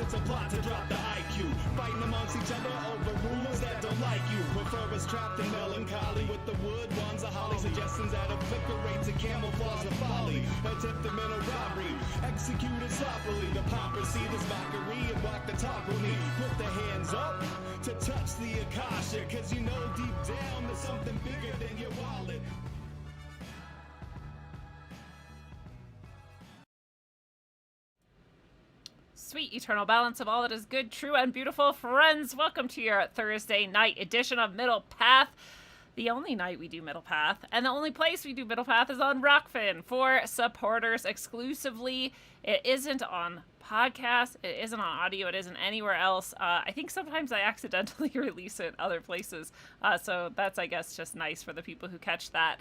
It's a plot to drop the IQ. Fighting amongst each other over rumors that don't like you. Prefer us trapped in melancholy with the wood ones. A holly suggestions that obliterate to camouflage the folly. Attempted mental robbery, executed softly. The poppers see this mockery and walk the talk with me. Put the hands up to touch the Akasha, cause you know deep down there's something bigger than your wallet. Sweet eternal balance of all that is good, true, and beautiful. Friends, welcome to your Thursday night edition of Middle Path. The only night we do Middle Path, and the only place we do Middle Path is on Rokfin for supporters exclusively. It isn't on podcast, it isn't on audio, it isn't anywhere else. I think sometimes I accidentally release it other places, so that's, I guess, just nice for the people who catch that.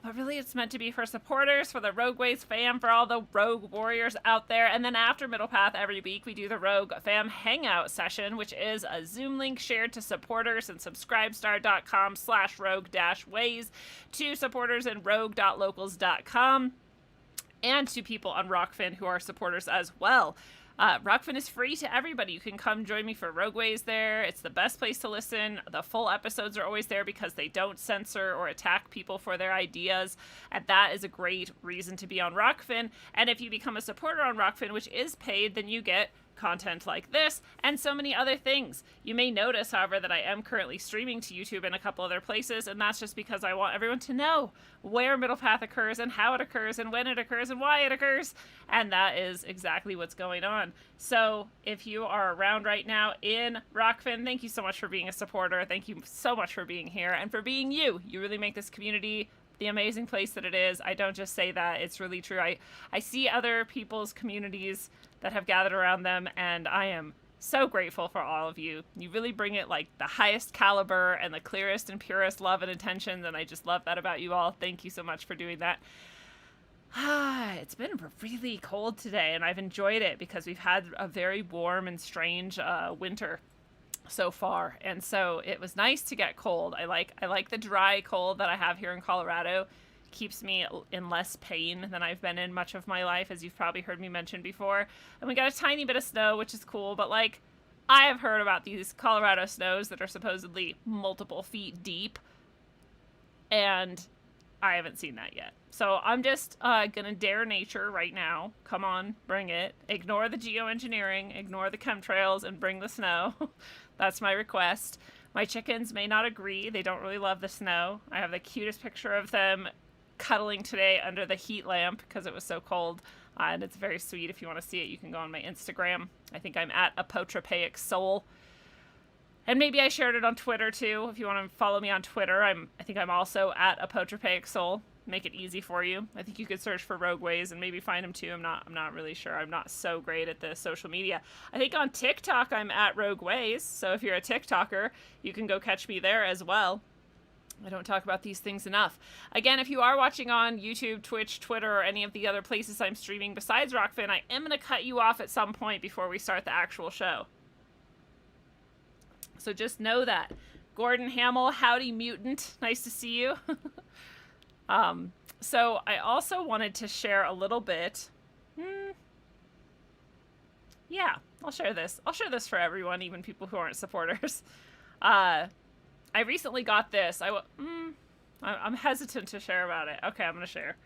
But really it's meant to be for supporters, for the Rogueways fam, for all the Rogue Warriors out there. And then after Middle Path every week, we do the Rogue Fam Hangout session, which is a Zoom link shared to supporters in subscribestar.com/rogue-ways, to supporters in rogue.locals.com, and to people on Rokfin who are supporters as well. Rokfin is free to everybody. You can come join me for Rogueways there. It's the best place to listen. The full episodes are always there because they don't censor or attack people for their ideas. And that is a great reason to be on Rokfin. And if you become a supporter on Rokfin, which is paid, then you get content like this and so many other things. You may notice, however, that I am currently streaming to YouTube and a couple other places, and that's just because I want everyone to know where Middle Path occurs and how it occurs and when it occurs and why it occurs, and that is exactly what's going on. So if you are around right now in Rokfin, thank you so much for being a supporter. Thank you so much for being here and for being you. You really make this community the amazing place that it is. I don't just say that, it's really true. I see other people's communities that have gathered around them, and I am so grateful for all of you. You really bring it like the highest caliber and the clearest and purest love and intentions, and I just love that about you all. Thank you so much for doing that. It's been really cold today, and I've enjoyed it because we've had a very warm and strange winter so far, and so it was nice to get cold. I like the dry cold that I have here in Colorado. Keeps me in less pain than I've been in much of my life, as you've probably heard me mention before. And we got a tiny bit of snow, which is cool, but like, I have heard about these Colorado snows that are supposedly multiple feet deep, and I haven't seen that yet. So I'm just gonna dare nature right now. Come on, bring it. Ignore the geoengineering, ignore the chemtrails, and bring the snow. That's my request. My chickens may not agree. They don't really love the snow. I have the cutest picture of them cuddling today under the heat lamp because it was so cold, and it's very sweet. If you want to see it, you can go on my Instagram. I think I'm at Apotropaic Soul, and maybe I shared it on Twitter too. If you want to follow me on Twitter, I think I'm also at Apotropaic Soul. Make it easy for you. I think you could search for Rogueways and maybe find him too. I'm not really sure. I'm not so great at the social media. I think on TikTok I'm at Rogueways, so if you're a TikToker, you can go catch me there as well. I don't talk about these things enough. Again, if you are watching on YouTube, Twitch, Twitter, or any of the other places I'm streaming besides Rokfin, I am going to cut you off at some point before we start the actual show. So just know that. Gordon Hamill, howdy mutant. Nice to see you. So I also wanted to share a little bit. Yeah, I'll share this. I'll share this for everyone, even people who aren't supporters. I recently got this. I'm hesitant to share about it. Okay, I'm going to share.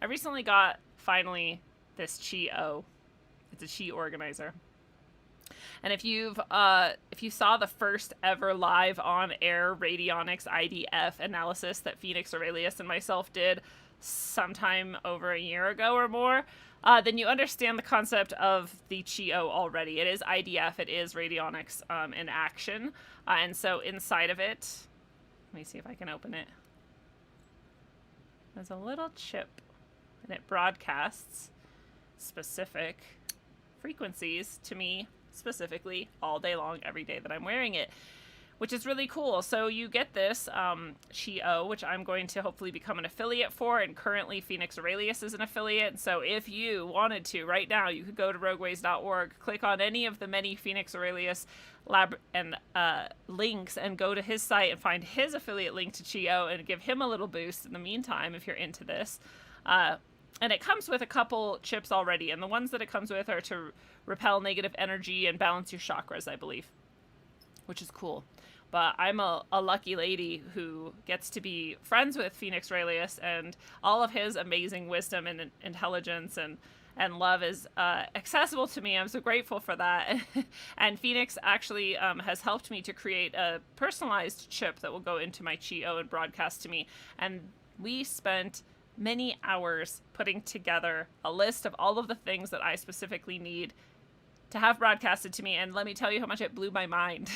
I recently got, finally, this Chi-O. It's a Chi organizer. And if you saw the first ever live on air Radionics IDF analysis that Phoenix Aurelius and myself did sometime over a year ago or more, then you understand the concept of the Chi-O already. It is IDF, it is Radionics in action. And so inside of it, let me see if I can open it. There's a little chip, and it broadcasts specific frequencies to me specifically all day long, every day that I'm wearing it, which is really cool. So you get this Chi-O, which I'm going to hopefully become an affiliate for, and currently Phoenix Aurelius is an affiliate. So if you wanted to, right now, you could go to rogueways.org, click on any of the many Phoenix Aurelius lab and links, and go to his site and find his affiliate link to Chi-O and give him a little boost in the meantime if you're into this. And it comes with a couple chips already, and the ones that it comes with are to repel negative energy and balance your chakras, I believe, which is cool. But I'm a lucky lady who gets to be friends with Phoenix Raelius, and all of his amazing wisdom and intelligence and love is accessible to me. I'm so grateful for that. And Phoenix actually has helped me to create a personalized chip that will go into my Chi-O and broadcast to me. And we spent many hours putting together a list of all of the things that I specifically need to have broadcasted to me. And let me tell you how much it blew my mind.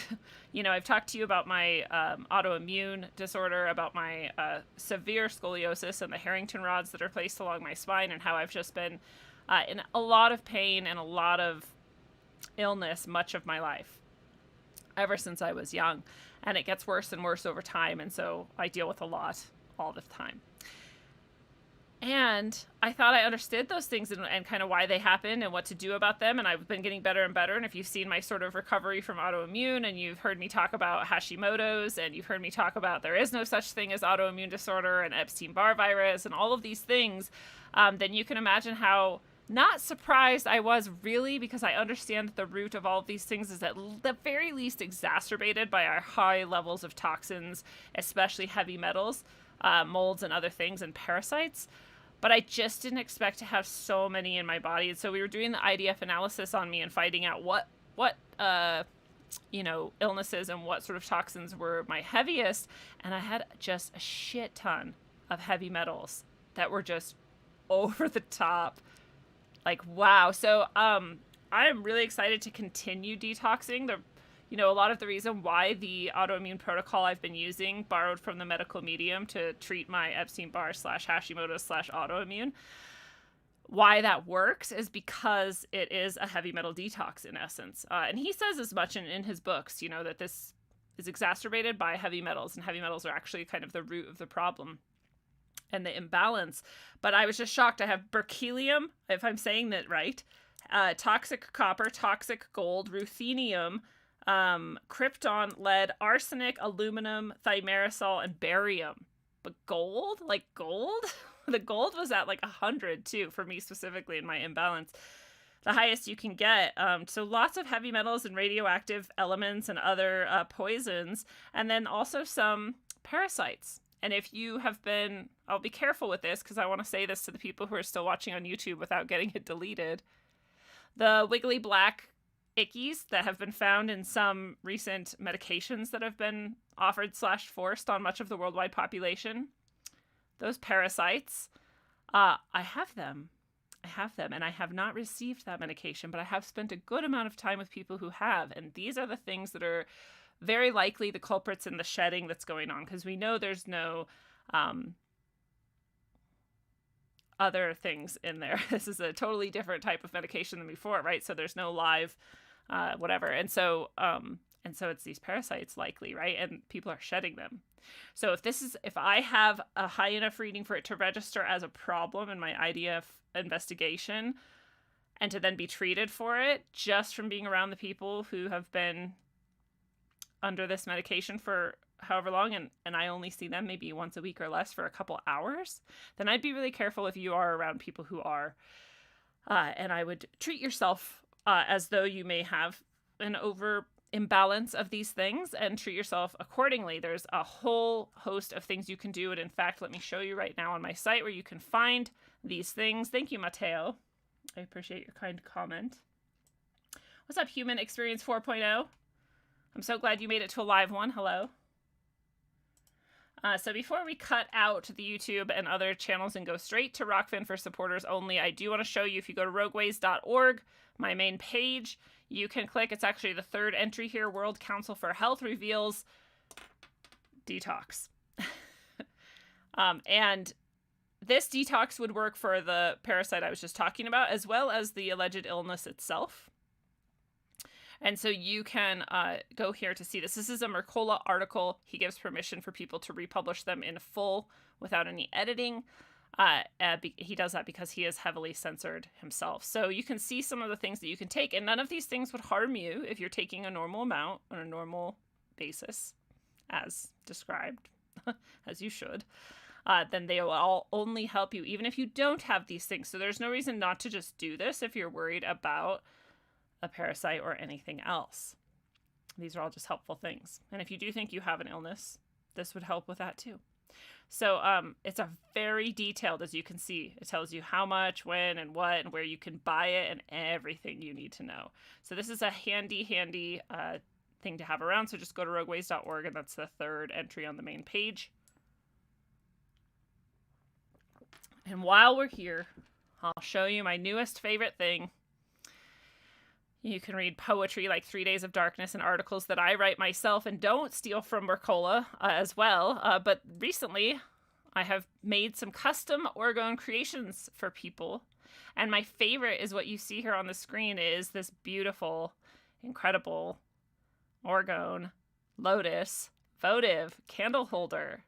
You know, I've talked to you about my autoimmune disorder, about my severe scoliosis and the Harrington rods that are placed along my spine, and how I've just been in a lot of pain and a lot of illness much of my life, ever since I was young. And it gets worse and worse over time. And so I deal with a lot all the time. And I thought I understood those things and kind of why they happen and what to do about them. And I've been getting better and better. And if you've seen my sort of recovery from autoimmune, and you've heard me talk about Hashimoto's, and you've heard me talk about there is no such thing as autoimmune disorder and Epstein-Barr virus and all of these things, then you can imagine how not surprised I was, really, because I understand that the root of all of these things is at the very least exacerbated by our high levels of toxins, especially heavy metals, molds and other things, and parasites. But I just didn't expect to have so many in my body. And so we were doing the IDF analysis on me and finding out what illnesses and what sort of toxins were my heaviest. And I had just a shit ton of heavy metals that were just over the top. Like, wow. So I'm really excited to continue detoxing. A lot of the reason why the autoimmune protocol I've been using, borrowed from the medical medium to treat my Epstein-Barr /Hashimoto's/autoimmune, why that works is because it is a heavy metal detox in essence. And he says as much in his books, that this is exacerbated by heavy metals, and heavy metals are actually kind of the root of the problem and the imbalance. But I was just shocked. I have berkelium, if I'm saying that right, toxic copper, toxic gold, ruthenium, krypton, lead, arsenic, aluminum, thimerosal, and barium. But gold? Like gold? The gold was at like 100 too, for me specifically in my imbalance. The highest you can get. So lots of heavy metals and radioactive elements and other poisons. And then also some parasites. And if you have been, I'll be careful with this because I want to say this to the people who are still watching on YouTube without getting it deleted. The wiggly black ickies that have been found in some recent medications that have been offered /forced on much of the worldwide population, those parasites, I have them, and I have not received that medication, but I have spent a good amount of time with people who have, and these are the things that are very likely the culprits in the shedding that's going on, because we know there's no other things in there. This is a totally different type of medication than before, right? So there's no live whatever. And so it's these parasites likely, right? And people are shedding them. So if I have a high enough reading for it to register as a problem in my IDF investigation and to then be treated for it just from being around the people who have been under this medication for however long, and I only see them maybe once a week or less for a couple hours, then I'd be really careful if you are around people who are. And I would treat yourself as though you may have an over imbalance of these things and treat yourself accordingly. There's a whole host of things you can do. And in fact, let me show you right now on my site where you can find these things. Thank you, Mateo. I appreciate your kind comment. What's up, Human Experience 4.0? I'm so glad you made it to a live one. Hello. So before we cut out the YouTube and other channels and go straight to Rokfin for supporters only, I do want to show you, if you go to rogueways.org, my main page, you can click, it's actually the third entry here, World Council for Health reveals detox. And this detox would work for the parasite I was just talking about, as well as the alleged illness itself. And so you can go here to see this. This is a Mercola article. He gives permission for people to republish them in full without any editing. He does that because he is heavily censored himself. So you can see some of the things that you can take, and none of these things would harm you if you're taking a normal amount on a normal basis, as described, as you should. then they will all only help you, even if you don't have these things. So there's no reason not to just do this if you're worried about a parasite or anything else. These are all just helpful things. And if you do think you have an illness, this would help with that too. So it's a very detailed, as you can see. It tells you how much, when, and what, and where you can buy it, and everything you need to know. So this is a handy thing to have around. So just go to rogueways.org, and that's the third entry on the main page. And while we're here, I'll show you my newest favorite thing. You can read poetry like 3 Days of Darkness and articles that I write myself and don't steal from Mercola as well. But recently, I have made some custom orgone creations for people. And my favorite is what you see here on the screen is this beautiful, incredible orgone lotus votive candle holder.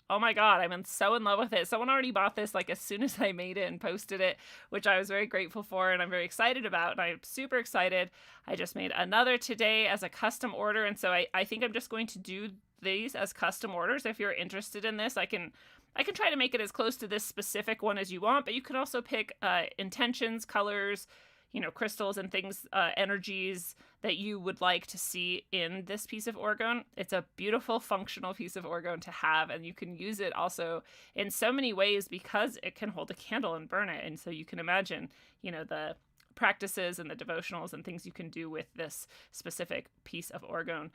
Oh my god, I'm so in love with it. Someone already bought this like as soon as I made it and posted it, which I was very grateful for and I'm very excited about. And I'm super excited. I just made another today as a custom order. And so I think I'm just going to do these as custom orders. If you're interested in this, I can try to make it as close to this specific one as you want, but you can also pick intentions, colors, crystals and things, energies that you would like to see in this piece of orgone. It's a beautiful, functional piece of orgone to have, and you can use it also in so many ways because it can hold a candle and burn it. And so you can imagine, the practices and the devotionals and things you can do with this specific piece of orgone.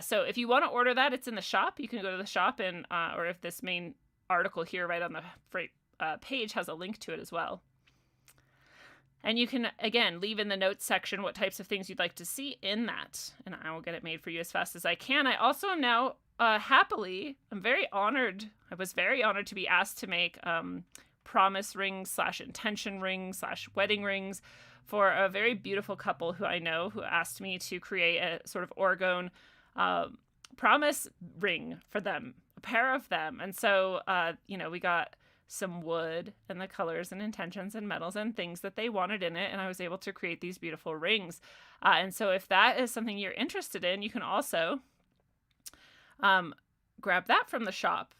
So if you want to order that, it's in the shop. You can go to the shop and, or if this main article here right on the page has a link to it as well. And you can, again, leave in the notes section what types of things you'd like to see in that. And I will get it made for you as fast as I can. I also am now I'm very honored. I was very honored to be asked to make promise rings / intention rings / wedding rings for a very beautiful couple who I know who asked me to create a sort of orgone promise ring for them, a pair of them. And so, we got some wood and the colors and intentions and metals and things that they wanted in it. And I was able to create these beautiful rings. And so if that is something you're interested in, you can also grab that from the shop.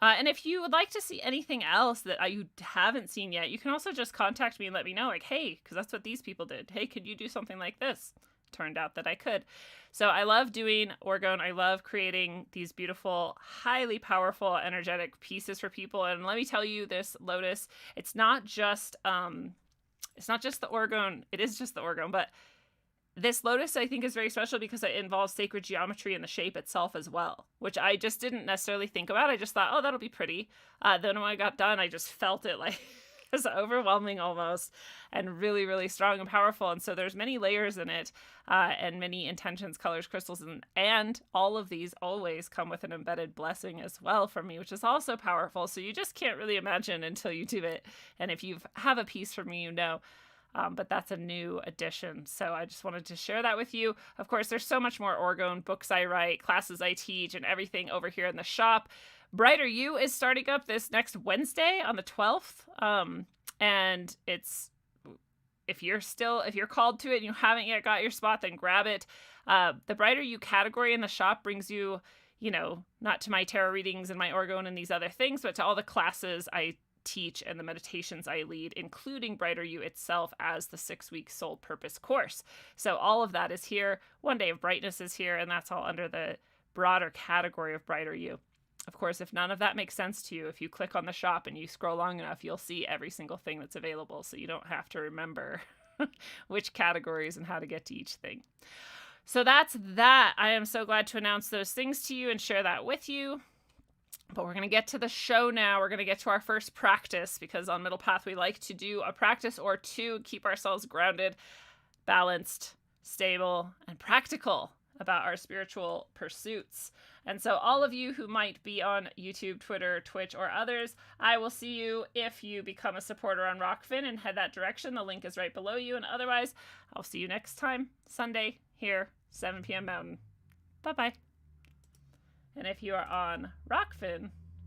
And if you would like to see anything else that you haven't seen yet, you can also just contact me and let me know, like, hey, because that's what these people did. Hey, could you do something like this? Turned out that I could. So I love doing orgone. I love creating these beautiful, highly powerful, energetic pieces for people. And let me tell you, this lotus, it's not just the orgone. It is just the orgone, but this lotus I think is very special because it involves sacred geometry in the shape itself as well, which I just didn't necessarily think about. I just thought, oh, that'll be pretty. Then when I got done, I just felt it like is overwhelming almost, and really, really strong and powerful. And so there's many layers in it, and many intentions, colors, crystals, and all of these always come with an embedded blessing as well from me, which is also powerful. So you just can't really imagine until you do it. And if you have a piece from me, but that's a new addition. So I just wanted to share that with you. Of course, there's so much more orgone, books I write, classes I teach, and everything over here in the shop. Brighter You is starting up this next Wednesday on the 12th. And it's, if you're called to it and you haven't yet got your spot, then grab it. The Brighter You category in the shop brings you, not to my tarot readings and my orgone and these other things, but to all the classes I teach and the meditations I lead, including Brighter You itself as the 6-week Soul Purpose course. So all of that is here. One Day of Brightness is here, and that's all under the broader category of Brighter You. Of course, if none of that makes sense to you, if you click on the shop and you scroll long enough, you'll see every single thing that's available, so you don't have to remember which categories and how to get to each thing. So that's that. I am so glad to announce those things to you and share that with you. But we're going to get to the show now. We're going to get to our first practice, because on Middle Path, we like to do a practice or two, keep ourselves grounded, balanced, stable, and practical about our spiritual pursuits. And so all of you who might be on YouTube, Twitter, Twitch, or others, I will see you if you become a supporter on Rockfin and head that direction. The link is right below you. And otherwise, I'll see you next time, Sunday, here, 7 p.m. Mountain. Bye-bye. And if you are on Rockfin,